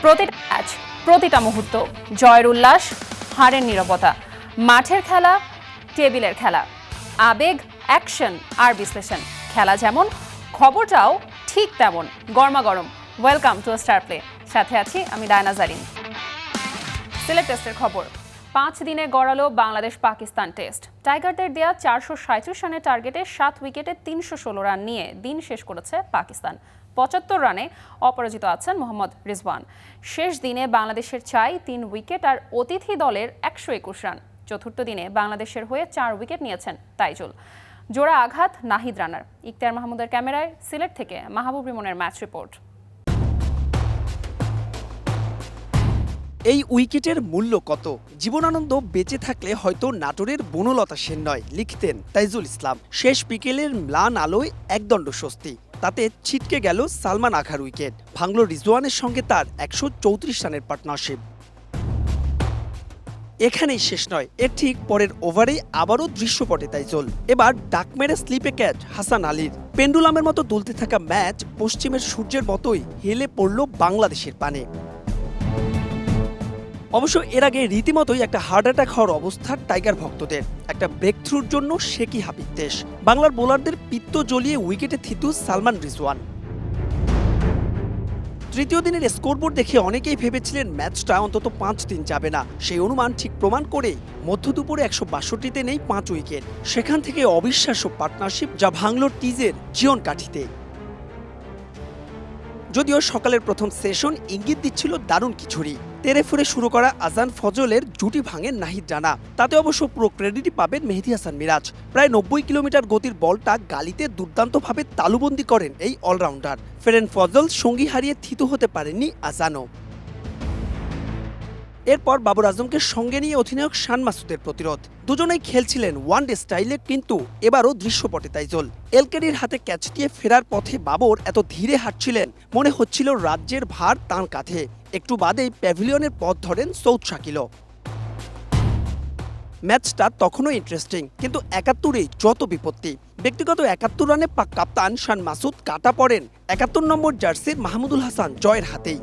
প্রতিটা ম্যাচ, প্রতিটা মুহূর্ত, জয়ের উল্লাস, হারের নীরবতা, মাঠের খেলা, টেবিলের খেলা, আবেগ, অ্যাকশন আর বিশ্লেষণ। খেলা যেমন, খবরটাও ঠিক তেমন গরমাগরম। Welcome to Star Play. সাথে আছি আমি ডায়না জারিন। সিলেট টেস্টের খবর। 5 দিনে গড়ালো বাংলাদেশ পাকিস্তান টেস্ট। টাইগারদের দেয়া 437 রানের টার্গেটে 7 উইকেটে 316 রান নিয়ে দিন শেষ করেছে পাকিস্তান। 75 রানে অপরাজিত আছেন মোহাম্মদ রিজওয়ান। শেষ দিনে বাংলাদেশের চাই 3 উইকেট আর অতিথি দলের 121 রান। চতুর্থ দিনে বাংলাদেশের হয়ে 4 উইকেট নিয়েছেন তাইজুল। জোড়া আঘাত নাহিদ রানার। ইখতিয়ার মাহমুদের ক্যামেরায় সিলেট থেকে মাহবুব রিমনের ম্যাচ রিপোর্ট। এই উইকেটের মূল্য কত? জীবনানন্দ বেঁচে থাকলে হয়তো নাটোরের বনলতা সেন নয়, লিখতেন তাইজুল ইসলাম। শেষ বিকেলের ম্লান আলোয় একদণ্ড স্বস্তি। তাতে ছিটকে গেল সালমান আখার উইকেট, ভাঙল রিজওয়ানের সঙ্গে তার 134 রানের পার্টনারশিপ। এখানেই শেষ নয়, এর ঠিক পরের ওভারেই আবারও দৃশ্যপটে তাইজুল। এবার ডাক মেরে স্লিপে ক্যাচ হাসান আলীর। পেন্ডুলামের মতো দুলতে থাকা ম্যাচ পশ্চিমের সূর্যের মতোই হেলে পড়ল বাংলাদেশের পানে। অবশ্য এর আগে রীতিমতোই একটা হার্ট অ্যাটাক হওয়ার অবস্থা টাইগার ভক্তদের। একটা ব্রেক থ্রুর জন্য সে কি হাপিত্তেশ। বাংলার বোলারদের পিত্ত জ্বলিয়ে উইকেটে থিতু সালমান রিজওয়ান। তৃতীয় দিনের স্কোরবোর্ড দেখে অনেকেই ভেবেছিলেন ম্যাচটা অন্তত 5 দিন যাবে না। সেই অনুমান ঠিক প্রমাণ করে মধ্য দুপুরে 162তে নেই 5 উইকেট। সেখান থেকে অবিশ্বাস্য পার্টনারশিপ যা ভাঙল টিজের জীবন কাঠিতে। যদিও সকালের প্রথম সেশন ইঙ্গিত দিচ্ছিল দারুণ কিছুরই। তেরে ফুরে শুরু করা আজান ফজলের জুটি ভাঙেন নাহিদ রানা। তাতে অবশ্য পুরো ক্রেডিটই পাবেন মেহেদী হাসান মিরাজ। প্রায় 90 কিলোমিটার গতির বলটা গালিতে দুর্দান্তভাবে তালুবন্দি করেন এই অলরাউন্ডার। ফেরেন ফজল সঙ্গী হারিয়ে থিতু হতে পারেননি আজানও। এরপর বাবর আজমকে সঙ্গে নিয়ে অধিনায়ক শান মাসুদের প্রতিরোধ। দুজনেই খেলছিলেন ওয়ানডে স্টাইলে, কিন্তু এবারও দৃশ্যপটে তাইজুল। এলকেডির হাতে ক্যাচ দিয়ে ফেরার পথে বাবর এত ধীরে হাঁটছিলেন, মনে হচ্ছিল রাজ্যের ভার তাঁর কাঁধে। একটু বাদেই প্যাভিলিয়নের পথ ধরেন সৌদ শাকিলও। ম্যাচটা তখনও ইন্টারেস্টিং, কিন্তু 71-এই যত বিপত্তি। ব্যক্তিগত 71 রানে পাক কাপ্তান শান মাসুদ কাটা পড়েন 71 নম্বর জার্সির মাহমুদুল হাসান জয়ের হাতেই।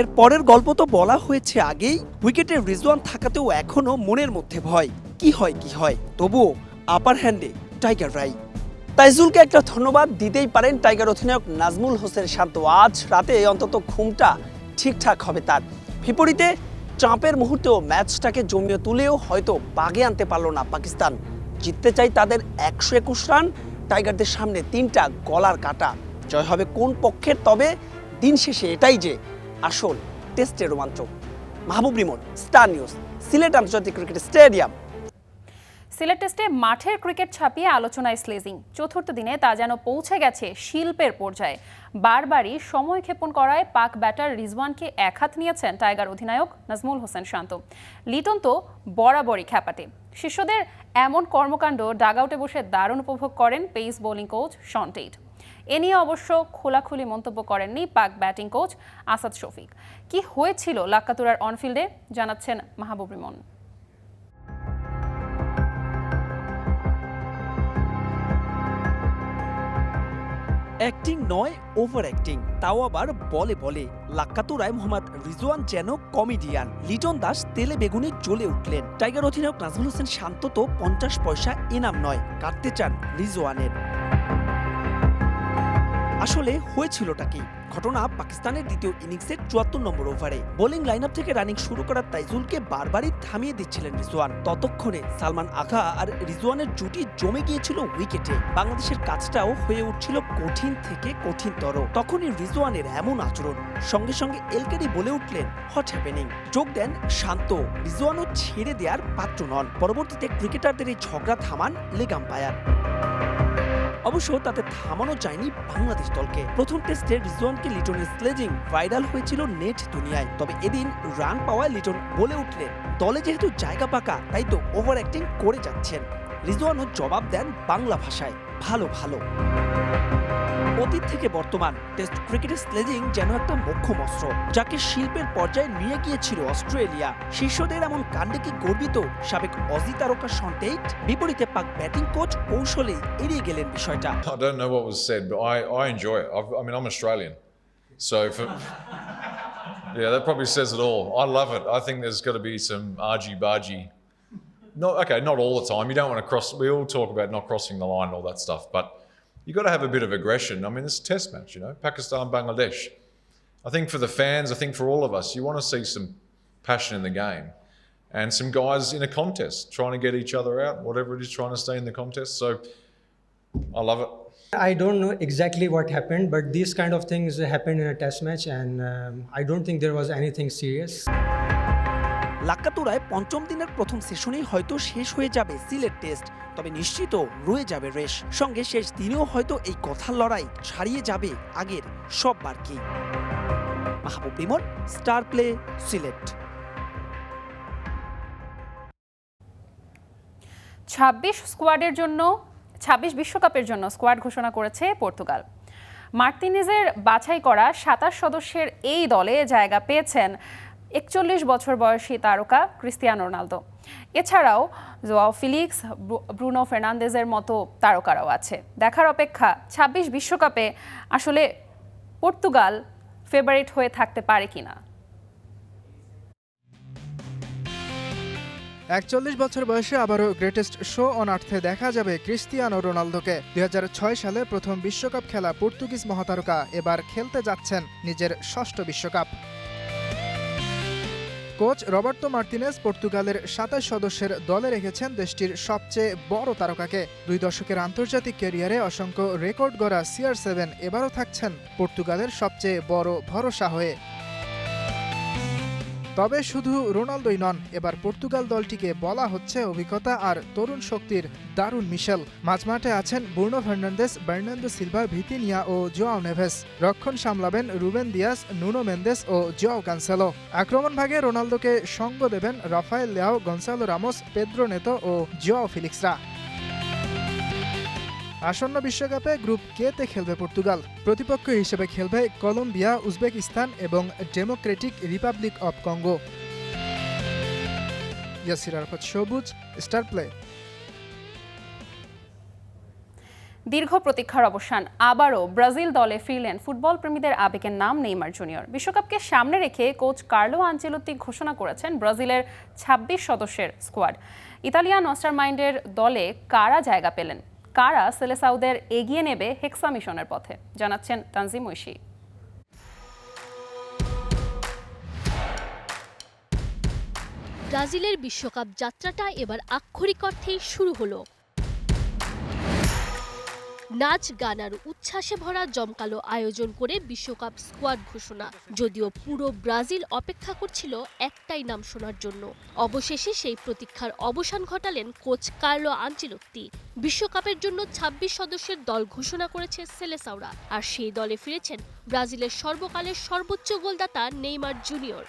এর পরের গল্প তো বলা হয়েছে আগেই। উইকেটে রিজওয়ান থাকাতেও এখনও মনের মধ্যে ভয়, কি হয়। তবুও আপার হ্যান্ডে টাইগাররাই। তাইজুলকে একটা ধন্যবাদ দিতেই পারেন টাইগার অধিনায়ক নাজমুল হোসেন শান্ত। আজ রাতে অন্তত ঘুমটা ঠিকঠাক হবে তার। বিপরীতে চাপের মুহূর্তেও ম্যাচটাকে জমিয়ে তুলেও হয়তো বাগে আনতে পারল না পাকিস্তান। জিততে চাই তাদের 121 রান। টাইগারদের সামনে 3টা গলার কাটা। জয় হবে কোন পক্ষের? তবে দিন শেষে এটাই যে আসল টেস্টের রোমাঞ্চ। মাহবুব রিমন, স্টার নিউজ, সিলেট আন্তর্জাতিক ক্রিকেট স্টেডিয়াম। সিলেট টেস্টে মাঠের ক্রিকেট ছাপিয়ে আলোচনায় স্লেজিং। চতুর্থ দিনে তা যেন পৌঁছে গেছে শিল্পের পর্যায়ে। বারবারই সময় ক্ষেপণ করায় পাক ব্যাটার রিজওয়ানকে এক হাত নিয়েছেন টাইগার অধিনায়ক নাজমুল হোসেন শান্ত। লিটন তো বরাবরই খ্যাপাটে। শিষ্যদের এমন কর্মকাণ্ড ডাগআউটে বসে দারুণ উপভোগ করেন pace bowling coach Shane Tait. এ নিয়ে অবশ্য খোলাখুলি মন্তব্য করেননি পাক ব্যাটিং কোচ আসাদ শফিক। কি হয়েছিল লাক্কাতুরার অনফিল্ডে, জানাচ্ছেন মাহবুব রিমন। অ্যাক্টিং নয়, ওভার অ্যাক্টিং, তাও আবার বলে বলে। লাক্কাতুরায় মোহাম্মদ রিজওয়ান যেন কমেডিয়ান। লিটন দাস তেলে বেগুনে জ্বলে উঠলেন। টাইগার অধিনায়ক নাজমুল হোসেন শান্ত তো 50 পয়সা ইনাম নয়, কাটতে চান রিজওয়ানের। আসলে হয়েছিলটা কি? ঘটনা পাকিস্তানের দ্বিতীয় ইনিংসের 74 নম্বর ওভারে বোলিং লাইনআপ থেকে রানিং শুরু করা তাইজুলকে বারবারই থামিয়ে দিচ্ছিলেন রিজওয়ান। ততক্ষণে সালমান আগা আর রিজওয়ানের জুটি জমে গিয়েছিল উইকেটে। বাংলাদেশের কাজটাও হয়ে উঠছিল কঠিন থেকে কঠিনতর। তখনই রিজওয়ানের এমন আচরণ। সঙ্গে সঙ্গে এলকেডি বলে উঠলেন হোয়াট হ্যাপেনিং। যোগ দেন শান্ত। রিজওয়ানও ছেড়ে দেওয়ার পাত্র নন। পরবর্তীতে ক্রিকেটারদের এই ঝগড়া থামান লেগ আম্পায়ার। অবশ্য তাতে থামানো যায়নি বাংলাদেশ দলকে। প্রথম টেস্টে রিজওয়ানকে লিটনের স্লেজিং ভাইরাল হয়েছিল নেট দুনিয়ায়। তবে এদিন রান পাওয়ায় লিটন বলে উঠলেন, দলে যেহেতু জায়গা পাকা তাই তো ওভার অ্যাক্টিং করে যাচ্ছেন। রিজওয়ানও জবাব দেন বাংলা ভাষায়, ভালো। অতীত থেকে বর্তমান টেস্ট ক্রিকেটের স্লেজিং যেন একটা মোক্ষম অস্ত্র, যাকে শিল্পের পর্যায়ে নিয়ে গিয়েছিল অস্ট্রেলিয়া। শিষ্যদের এমন কাণ্ডে কি গর্বিত সাবেক অজি তারকা শন টেট? বিপরীতে পাক ব্যাটিং কোচ কৌশলে এড়িয়ে গেলেন বিষয়টা। I don't know what was said, but I enjoy it. I'm Australian. So, yeah, that probably says it all. I love it. I think there's got to be some argy-bargy. Not all the time. You don't want to cross. We all talk about not crossing the line and all that stuff, but you've got to have a bit of aggression. I mean, it's a test match, Pakistan, Bangladesh. I think for the fans, I think for all of us, you want to see some passion in the game and some guys in a contest trying to get each other out, whatever it is, trying to stay in the contest. So I love it. I don't know exactly what happened, but these kind of things happened in a test match, and I don't think there was anything serious. লাক্কাতুরায় পঞ্চম দিনের প্রথম সেশনেই হয়তো শেষ হয়ে যাবে Sylhet test, তবে নিশ্চিত রয়ে যাবে রেশ। সঙ্গে শেষ দিনেও হয়তো এই কথার লড়াই ছাড়িয়ে যাবে আগের সব বারকেই। মাহবুব বিমল, স্টার প্লে, সিলেট। 26 বিশ্বকাপের জন্য স্কোয়াড ঘোষণা করেছে পর্তুগাল। মার্তিনেজের বাছাই করা 27 সদস্যের এই দলে জায়গা পেয়েছেন 41 বছর বয়সী তারকা ক্রিস্টিয়ানো রোনালদো। এছাড়াও জোয়াও ফিলিক্স, ব্রুনো ফার্নান্দেজের মতো তারকারাও আছে। দেখার অপেক্ষা 26 বিশ্বকাপে আসলে পর্তুগাল ফেভারিট হয়ে থাকতে পারে কিনা। 41 বছর বয়সে আবারও গ্রেটেস্ট শো অন আর্থে দেখা যাবে ক্রিস্টিয়ানো রোনালদোকে। 2006 সালে প্রথম বিশ্বকাপ খেলা পর্তুগিজ মহাতারকা এবার খেলতে যাচ্ছেন নিজের ষষ্ঠ বিশ্বকাপ। কোচ রবার্তো মার্তিনেজ পর্তুগালের 27 সদস্যের দলে রেখেছেন দেশটির সবচেয়ে বড় তারকাকে। 2 দশকের আন্তর্জাতিক ক্যারিয়ারে অসংখ্য রেকর্ড গড়া CR7 এবারও থাকছেন পর্তুগালের সবচেয়ে বড় ভরসা হয়ে। তবে শুধু রোনালদোই নন, এবার পর্তুগাল দলটিকে বলা হচ্ছে অভিজ্ঞতা আর তরুণ শক্তির দারুণ মিশেল। মাঝমাঠে আছেন Bruno Fernandes, Bernardo Silva, Vitinha ও জোয়াও নেভেস। রক্ষণ সামলাবেন রুবেন দিয়াস, নুনো মেন্দেস ও জোয়াও ক্যানসেলো। আক্রমণ ভাগে রোনালদোকে সঙ্গ দেবেন Rafael Leao, Goncalo Ramos, Pedro Neto ও জোয়াও ফিলিক্সরা। আসন্ন বিশ্বকাপে গ্রুপ কে-তে খেলবে পর্তুগাল। প্রতিপক্ষ হিসেবে খেলবে কলম্বিয়া, উজবেকিস্তান এবং Democratic Republic of Congo. Yasir Arafat Sabuj, Star play. দীর্ঘ প্রতীক্ষার অবসান, আবারও ব্রাজিল দলে ফিরলেন ফুটবল প্রেমীদের আবেগের নাম নেইমার জুনিয়র। বিশ্বকাপকে সামনে রেখে কোচ কার্লো আনচেলোত্তি ঘোষণা করেছেন ব্রাজিলের 26 সদস্যের স্কোয়াড। ইতালিয়ান মাস্টারমাইন্ডের দলে কারা জায়গা পেলেন, কারা সেলেসাউদের এগিয়ে নেবে হেক্সা মিশনের পথে, জানাচ্ছেন তানজিম ঐশী। ব্রাজিলের বিশ্বকাপ যাত্রাটা এবার আক্ষরিক অর্থেই শুরু হলো। নাচ, গান আর উচ্ছ্বাসে ভরা জমকালো আয়োজন করে বিশ্বকাপ স্কোয়াড ঘোষণা। যদিও পুরো ব্রাজিল অপেক্ষা করছিল একটাই নাম শোনার জন্য। অবশেষে সেই প্রতীক্ষার অবসান ঘটালেন কোচ কার্লো আনচেলোত্তি। বিশ্বকাপের জন্য 26 সদস্যের দল ঘোষণা করেছে সেলেসাওরা, আর সেই দলে ফিরেছেন ব্রাজিলের সর্বকালের সর্বোচ্চ গোলদাতা নেইমার জুনিয়র।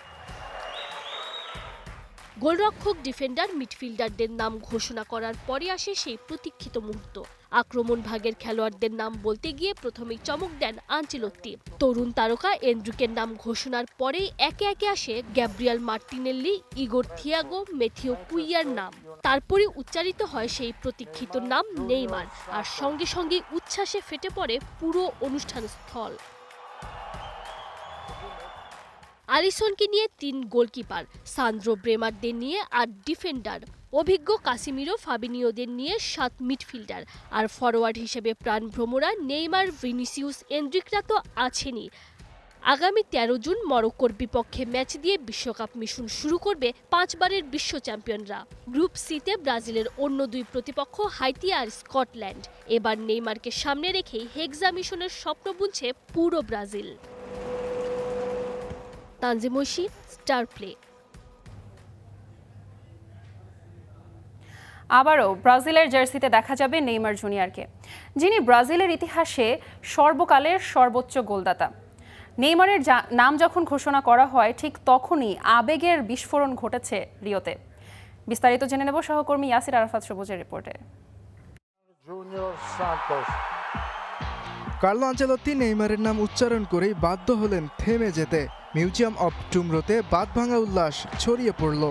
গোলরক্ষক, ডিফেন্ডার, মিডফিল্ডারদের নাম ঘোষণা করার পরে আসে সেই প্রতীক্ষিত মুহূর্ত। আক্রমণ ভাগের খেলোয়াড়দের নাম বলতে গিয়ে প্রথমেই চমক দেন আনচেলোত্তি। তরুণ তারকা এন্ড্রিকের নাম ঘোষণার পরেই একে একে আসে গ্যাব্রিয়েল মার্টিনেল্লি, ইগোর থিয়াগো, মেথিও কুইয়ার নাম। তারপরে উচ্চারিত হয় সেই প্রতীক্ষিত নাম নেইমার, আর সঙ্গে সঙ্গে উচ্ছ্বাসে ফেটে পড়ে পুরো অনুষ্ঠান স্থল। আলিসনকে নিয়ে 3 গোলকিপার, সান্দ্রো ব্রেমারদের নিয়ে 8 ডিফেন্ডার, অভিজ্ঞ কাসিমিরো, ফাবিনিওদের নিয়ে 7 মিডফিল্ডার, আর ফরওয়ার্ড হিসেবে প্রাণভ্রমরা নেইমার, ভিনিসিউস, এন্ড্রিকরা তো আছেনই। আগামী 13 জুন মরক্কোর বিপক্ষে ম্যাচ দিয়ে বিশ্বকাপ মিশন শুরু করবে 5 বারের বিশ্ব চ্যাম্পিয়নরা। গ্রুপ সিতে ব্রাজিলের অন্য 2 প্রতিপক্ষ হাইতি আর স্কটল্যান্ড। এবার নেইমারকে সামনে রেখেই হেক্সা মিশনের স্বপ্ন বুনছে পুরো Brazil. Tanzim Oishi, star play. আবারও ব্রাজিলের জার্সিতে দেখা যাবে নেইমার জুনিয়রকে, যিনি ব্রাজিলের ইতিহাসে সর্বকালের সর্বোচ্চ গোলদাতা। নেইমারের নাম যখন ঘোষণা করা হয় ঠিক তখনই আবেগের বিস্ফোরণ ঘটেছে রিওতে। বিস্তারিত জেনে নেব সহকর্মী ইয়াসির আরাফাত সবুজের রিপোর্টে। কার্লো আনচেলোত্তি নেইমারের নাম উচ্চারণ করেই বাধ্য হলেন থেমে যেতে। মিউজিয়াম অব টুমরোতে বাঁধভাঙা উল্লাস ছড়িয়ে পড়ল।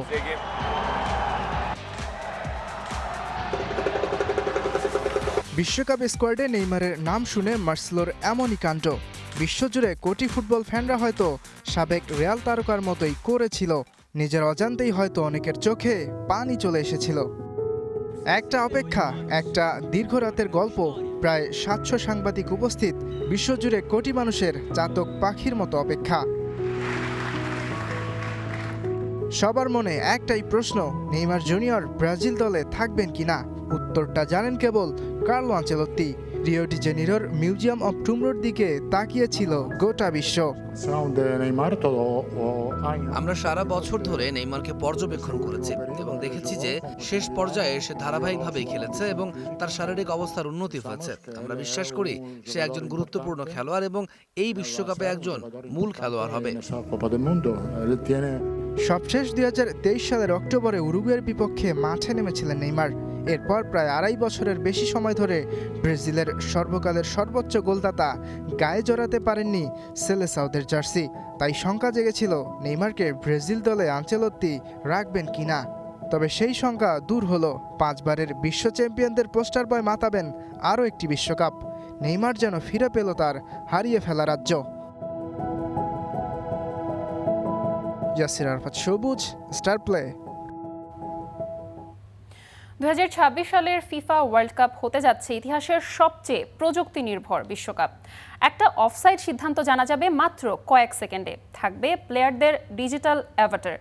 বিশ্বকাপ স্কোয়াডে নেইমারের নাম শুনে মার্সেলোর এমনই কাণ্ড। বিশ্বজুড়ে কোটি ফুটবল ফ্যানরা হয়তো সাবেক রিয়াল তারকার মতোই করেছিল, নিজের অজান্তেই হয়তো অনেকের চোখে পানি চলে এসেছিল। একটা অপেক্ষা, একটা দীর্ঘ রাতের গল্প, প্রায় 700 সাংবাদিক উপস্থিত, বিশ্বজুড়ে কোটি মানুষের চাতক পাখির মতো অপেক্ষা। সবার মনে একটাই প্রশ্ন, নেইমার জুনিয়র ব্রাজিল দলে থাকবেন কিনা? উত্তরটা জানেন কেবল কার্লো আনচেলত্তি। রিও ডি জেনিরোর মিউজিয়াম অব টুমরোর দিকে তাকিয়েছিল গোটা বিশ্ব। আমরা সারা বছর ধরে নেইমারকে পর্যবেক্ষণ করেছি এবং দেখেছি যে শেষ পর্যায়ে সে ধারাবাহিকভাবেই খেলেছে এবং তার শারীরিক অবস্থার উন্নতি হয়েছে। আমরা বিশ্বাস করি সে একজন গুরুত্বপূর্ণ খেলোয়াড় এবং এই বিশ্বকাপে একজন মূল খেলোয়াড় হবে। সবশেষ 2023 সালের অক্টোবরে উরুগুয়ের বিপক্ষে মাঠে নেমেছিলেন নেইমার। এরপর প্রায় 2.5 বছরের বেশি সময় ধরে ব্রাজিলের সর্বকালের সর্বোচ্চ গোলদাতা গায়ে জড়াতে পারেননি সেলেসাওদের জার্সি। তাই শঙ্কা জেগেছিল নেইমারকে ব্রাজিল দলে আনচেলত্তি রাখবেন কিনা। তবে সেই শঙ্কা দূর হলো। 5 বারের বিশ্ব চ্যাম্পিয়নদের পোস্টার বয় মাতাবেন আরও একটি বিশ্বকাপ। নেইমার যেন ফিরে পেল তার হারিয়ে ফেলা রাজ্য। Yasir Arafat Sabuj, Star play. 2026 সালের ফিফা ওয়ার্ল্ড কাপ হতে যাচ্ছে ইতিহাসের সবচেয়ে প্রযুক্তি নির্ভর বিশ্বকাপ। একটা অফসাইড সিদ্ধান্ত জানা যাবে মাত্র কয়েক সেকেন্ডে। থাকবে প্লেয়ারদের ডিজিটাল অ্যাভাটার,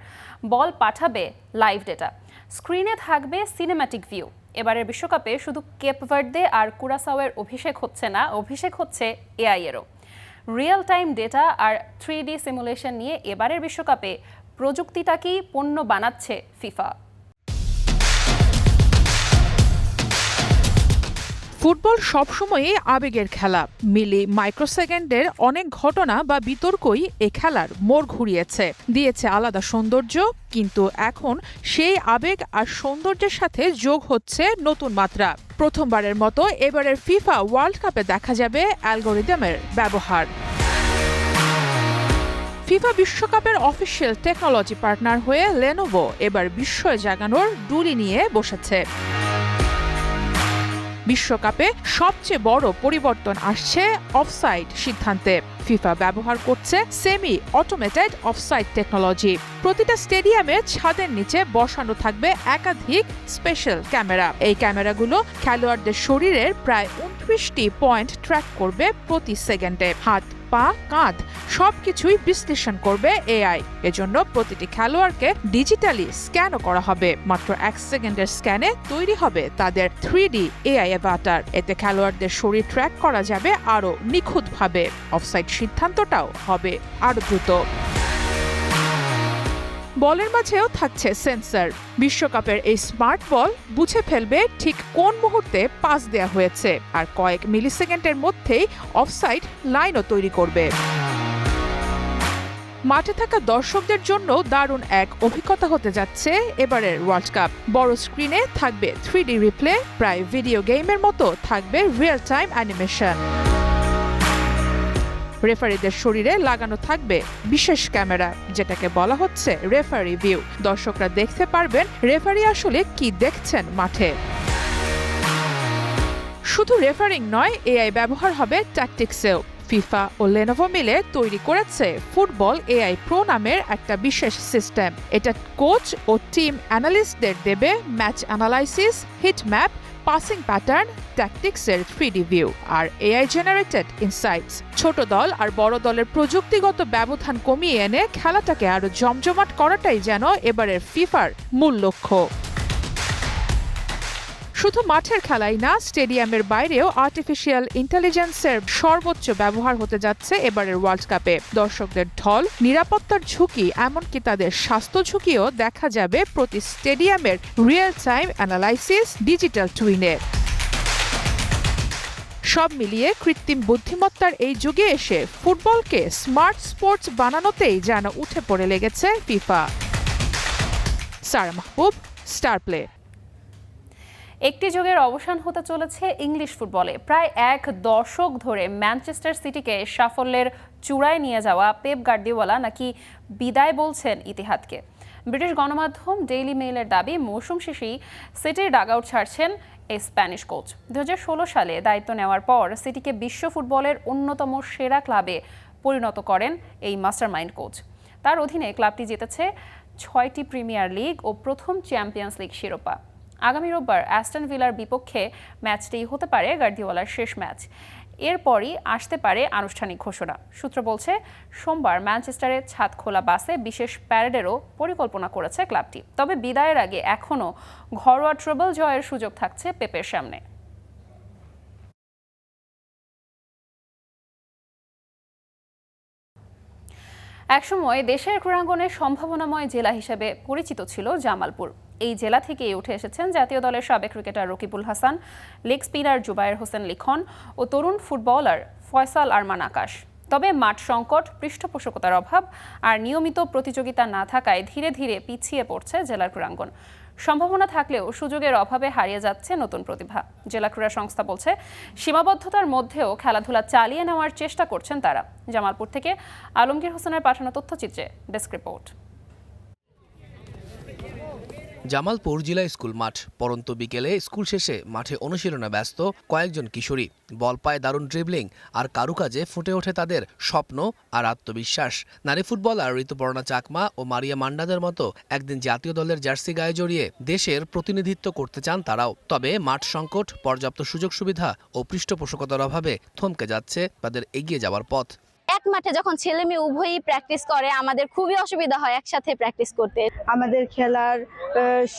বল পাঠাবে লাইভ ডেটা, স্ক্রিনে থাকবে সিনেম্যাটিক ভিউ। এবারের বিশ্বকাপে শুধু কেপ ভার্দে আর কুরাসাওয়ের অভিষেক হচ্ছে না, অভিষেক হচ্ছে এআই এরও। রিয়েল টাইম ডেটা আর 3D সিমুলেশন নিয়ে এবারের বিশ্বকাপে প্রযুক্তিটাকেই পণ্য বানাচ্ছে ফিফা। ফুটবল সবসময়ই আবেগের খেলা। মিলি মাইক্রোসেকেন্ডের অনেক ঘটনা বা বিতর্কই এ খেলার মোড় ঘুরিয়েছে, দিয়েছে আলাদা সৌন্দর্য। কিন্তু এখন সেই আবেগ আর সৌন্দর্যের সাথে যোগ হচ্ছে নতুন মাত্রা। প্রথমবারের মতো এবারের ফিফা ওয়ার্ল্ড কাপে দেখা যাবে অ্যালগোরিদমের ব্যবহার। ফিফা বিশ্বকাপের অফিসিয়াল টেকনোলজি পার্টনার হয়ে লেনোভো এবার বিস্ময় জাগানোর ডুলি নিয়ে বসেছে। বিশ্বকাপে সবচেয়ে বড় পরিবর্তন আসছে অফসাইড সিদ্ধান্তে। ফিফা ব্যবহার করছে সেমি অটোমেটেড অফসাইড টেকনোলজি। প্রতিটা স্টেডিয়ামের ছাদের নিচে বসানো থাকবে একাধিক স্পেশাল ক্যামেরা। এই ক্যামেরাগুলো খেলোয়াড়দের শরীরের প্রায় 29টি পয়েন্ট ট্র্যাক করবে প্রতি সেকেন্ডে। হাত, পা, কাঁধ সবকিছুই বিশ্লেষণ করবে এআই। এজন্য প্রতিটি খেলোয়াড়কে ডিজিটালি স্ক্যানও করা হবে। মাত্র 1 সেকেন্ডের স্ক্যানে তৈরি হবে তাদের 3D এআই অ্যাভাটার। এতে খেলোয়াড়দের শরীর ট্র্যাক করা যাবে আরও নিখুঁতভাবে। অফসাইড সিদ্ধান্তটাও হবে আরও দ্রুত। বলের মাঝেও থাকছে সেন্সর। বিশ্বকাপের এই স্মার্ট বল বুঝে ফেলবে ঠিক কোন মুহূর্তে পাস দেয়া হয়েছে আর কয়েক মিলিসেকেন্ডের মধ্যেই অফসাইড লাইনও তৈরি করবে। মাঠে থাকা দর্শকদের জন্য দারুণ এক অভিজ্ঞতা হতে যাচ্ছে এবারের ওয়ার্ল্ড কাপ। বড় স্ক্রিনে থাকবে 3D রিপ্লে, প্রায় ভিডিও গেমের মতো থাকবে রিয়েল টাইম অ্যানিমেশন। রেফারিদের শরীরে লাগানো থাকবে বিশেষ ক্যামেরা, যেটাকে বলা হচ্ছে রেফারি ভিউ। দর্শকরা দেখতে পারবেন রেফারি আসলে কি দেখছেন মাঠে। শুধু রেফারিং নয়, এআই ব্যবহার হবে ট্যাকটিক্সেও। ফিফা ও লেনোভো মিলে তৈরি করেছে ফুটবল এআই প্রো নামের একটা বিশেষ সিস্টেম। এটা কোচ ও টিম অ্যানালিস্টদের দেবে match analysis, heat map, passing pattern, ট্যাকটিক্সের 3D ভিউ আর এআই জেনারেটেড ইনসাইটস। ছোট দল আর বড় দলের প্রযুক্তিগত ব্যবধান কমিয়ে এনে খেলাটাকে আরো জমজমাট করাটাই যেন এবারের ফিফার মূল লক্ষ্য। শুধু মাঠের খেলাই না, স্টেডিয়ামের বাইরেও আর্টিফিশিয়াল ইন্টেলিজেন্সের সর্বোচ্চ ব্যবহার হতে যাচ্ছে এবারের ওয়ার্ল্ড কাপে। দর্শকদের ঢল, নিরাপত্তার ঝুঁকি, এমনকি তাদের স্বাস্থ্য ঝুঁকিও দেখা যাবে প্রতি স্টেডিয়ামের রিয়েল টাইম অ্যানালাইসিস ডিজিটাল টুইনে। সব মিলিয়ে কৃত্রিম বুদ্ধিমত্তার এই যুগে এসে ফুটবলকে স্মার্ট স্পোর্টস বানানোতেই যেন উঠে পড়ে লেগেছে ফিফা। সারা মাহবুব, স্টার প্লে। একটি যুগের অবসান হতে চলেছে ইংলিশ ফুটবলে। প্রায় 1 দশক ধরে ম্যানচেস্টার সিটিকে সাফল্যের চূড়ায় নিয়ে যাওয়া পেপ গার্দিওলা নাকি বিদায় বলছেন ইতিহাদকে। ব্রিটিশ গণমাধ্যম ডেইলি মেইলের দাবি, মৌসুম শেষেই সিটির ডাগআউট ছাড়ছেন এই স্প্যানিশ কোচ। 2016 সালে দায়িত্ব নেওয়ার পর সিটিকে বিশ্ব ফুটবলের অন্যতম সেরা ক্লাবে পরিণত করেন এই মাস্টারমাইন্ড কোচ। তার অধীনে ক্লাবটি জিতেছে 6টি প্রিমিয়ার লিগ ও প্রথম চ্যাম্পিয়ন্স লিগ শিরোপা। আগামী রোববার অ্যাস্টন ভিলার বিপক্ষে ম্যাচটি হতে পারে গার্দিওলার শেষ ম্যাচ। এরপরই আসতে পারে আনুষ্ঠানিক ঘোষণা। সূত্র বলছে, সোমবার ম্যানচেস্টারের ছাদ খোলা বাসে বিশেষ প্যারেডেরও পরিকল্পনা করেছে ক্লাবটি। তবে বিদায়ের আগে এখনও ঘরোয়া ট্রেবল জয়ের সুযোগ থাকছে পেপের সামনে। একসময় দেশের ক্রীড়াঙ্গনের সম্ভাবনাময় জেলা হিসেবে পরিচিত ছিল জামালপুর। এই জেলা থেকেই উঠে এসেছেন জাতীয় দলের সাবেক cricketer Rokibul Hasan, leg spinner Jubair Hossain Likhon ও তরুণ ফুটবলার ফয়সাল আরমান আকাশ। তবে মাঠ সংকট, পৃষ্ঠপোষকতার অভাব আর নিয়মিত প্রতিযোগিতা না থাকায় ধীরে ধীরে পিছিয়ে পড়ছে জেলার ক্রীড়াঙ্গন। সম্ভাবনা থাকলেও সুযোগের অভাবে হারিয়ে যাচ্ছে নতুন প্রতিভা। জেলা ক্রীড়া সংস্থা বলছে, সীমাবদ্ধতার মধ্যেও খেলাধুলা চালিয়ে নেওয়ার চেষ্টা করছেন তারা। জামালপুর থেকে আলমগীর হোসেনের পাঠানো তথ্যচিত্রে ডেস্ক রিপোর্ট। জামালপুর জেলা স্কুল মাঠ। পরন্ত বিকেলে স্কুল শেষে মাঠে অনুশীলনে ব্যস্ত কয়েকজন কিশোরী। বল পায় দারুণ ড্রিবলিং আর কারুকাজে ফুটে ওঠে তাদের স্বপ্ন আর আত্মবিশ্বাস। নারী ফুটবলার ঋতুপর্ণা চাকমা ও মারিয়া মান্ডাদের মতো একদিন জাতীয় দলের জার্সি গায়ে জড়িয়ে দেশের প্রতিনিধিত্ব করতে চান তারাও। তবে মাঠ সংকট, পর্যাপ্ত সুযোগ সুবিধা ও পৃষ্ঠপোষকতার অভাবে থমকে যাচ্ছে তাদের এগিয়ে যাওয়ার পথ। এক মাঠে যখন ছেলে মেয়ে উভয়ই প্র্যাকটিস করে, আমাদের খুবই অসুবিধা হয় একসাথে প্র্যাকটিস করতে। আমাদের খেলার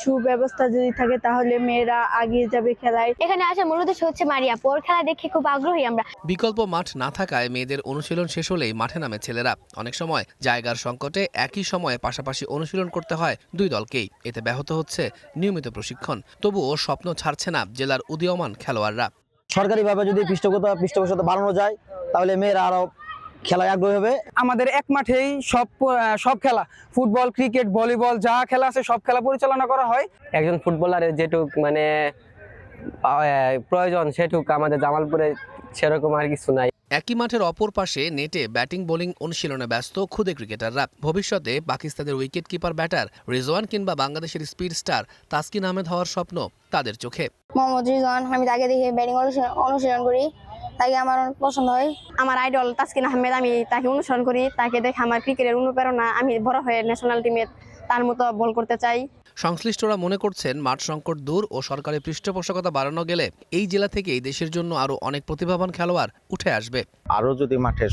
সুব্যবস্থা যদি থাকে তাহলে মেয়েরা এগিয়ে যাবে খেলায়। এখানে আসার মূল উদ্দেশ্য হচ্ছে মারিয়া পোর খেলা দেখে খুব আগ্রহী আমরা। বিকল্প মাঠ না থাকায় মেয়েদের অনুশীলন শেষ হলেই মাঠে নামে ছেলেরা। অনেক সময় জায়গার সংকটে একই সময়ে পাশাপাশি অনুশীলন করতে হয় দুই দলকেই। এতে ব্যাহত হচ্ছে নিয়মিত প্রশিক্ষণ। তবুও স্বপ্ন ছাড়ছে না জেলার উদীয়মান খেলোয়াড়রা। সরকারিভাবে যদি পৃষ্ঠপোষকতা বাড়ানো যায় তাহলে মেয়েরা আরো খেলায় আগ্রহী হবে। আমাদের এক মাঠেই সব খেলা, ফুটবল, ক্রিকেট, ভলিবল যা খেলা আছে সব খেলা পরিচালনা করা হয়। একজন ফুটবলারের যেটুক প্রয়োজন সেটুক আমাদের জামালপুরে সেরকম আর কিছু নাই। একই মাঠের অপর পাশে নেটে ব্যাটিং বোলিং অনুশীলনে ব্যস্ত খুদে ক্রিকেটাররা। ভবিষ্যতে পাকিস্তানের উইকেট কিপার ব্যাটার রিজওয়ান কিংবা বাংলাদেশের স্পিড স্টার তাসকিন আহমেদ হওয়ার স্বপ্ন তাদের চোখে। মোহাম্মদ রিজওয়ান, আমি তাকে দেখে ব্যাটিং অনুশীলন করি, তাকে আমার পছন্দ হয়। আমার আইডল তাসকিন আহমেদ, আমি তাকে অনুসরণ করি। তাকে দেখে আমার ক্রিকেটের অনুপ্রেরণা, আমি বড় হয়ে ন্যাশনাল টিমে তার মতো বল করতে চাই। সংশ্লিষ্টরা মনে করছেন মাঠ সংকট দূর ও সরকারি পৃষ্ঠপোষকতা বাড়ানো গেলে এই জেলা থেকেই দেশের জন্য আরো অনেক প্রতিভাবান খেলোয়াড় উঠে আসবে। আরও যদি মাঠের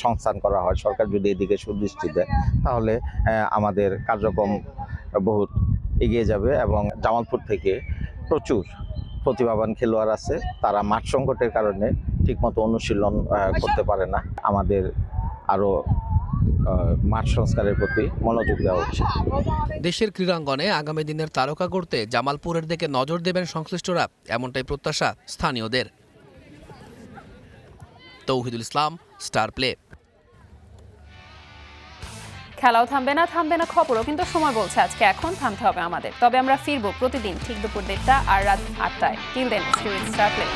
সংস্থান করা হয়, সরকার যদি এদিকে সুদৃষ্টি দেয়, তাহলে আমাদের কার্যক্রম বহুত এগিয়ে যাবে এবং জামালপুর থেকে প্রচুর প্রতিভাবান খেলোয়াড় আছে, তারা মাঠ সংকটের কারণে ঠিকমতো অনুশীলন করতে পারে না। আমাদের আরও মাঠ সংস্কারের প্রতি মনোযোগ দেওয়া উচিত। দেশের ক্রীড়াঙ্গনে আগামী দিনের তারকা করতে জামালপুরের দিকে নজর দেবেন সংশ্লিষ্টরা, এমনটাই প্রত্যাশা স্থানীয়দের। তৌহিদুল ইসলাম, স্টার প্লে। খেলাও থামবে না খবরও, কিন্তু সময় বলছে আজকে এখন থামতে হবে আমাদের। তবে আমরা ফিরবো প্রতিদিন ঠিক দুপুর 1:30 আর রাত 8টায়। Till then, Star play.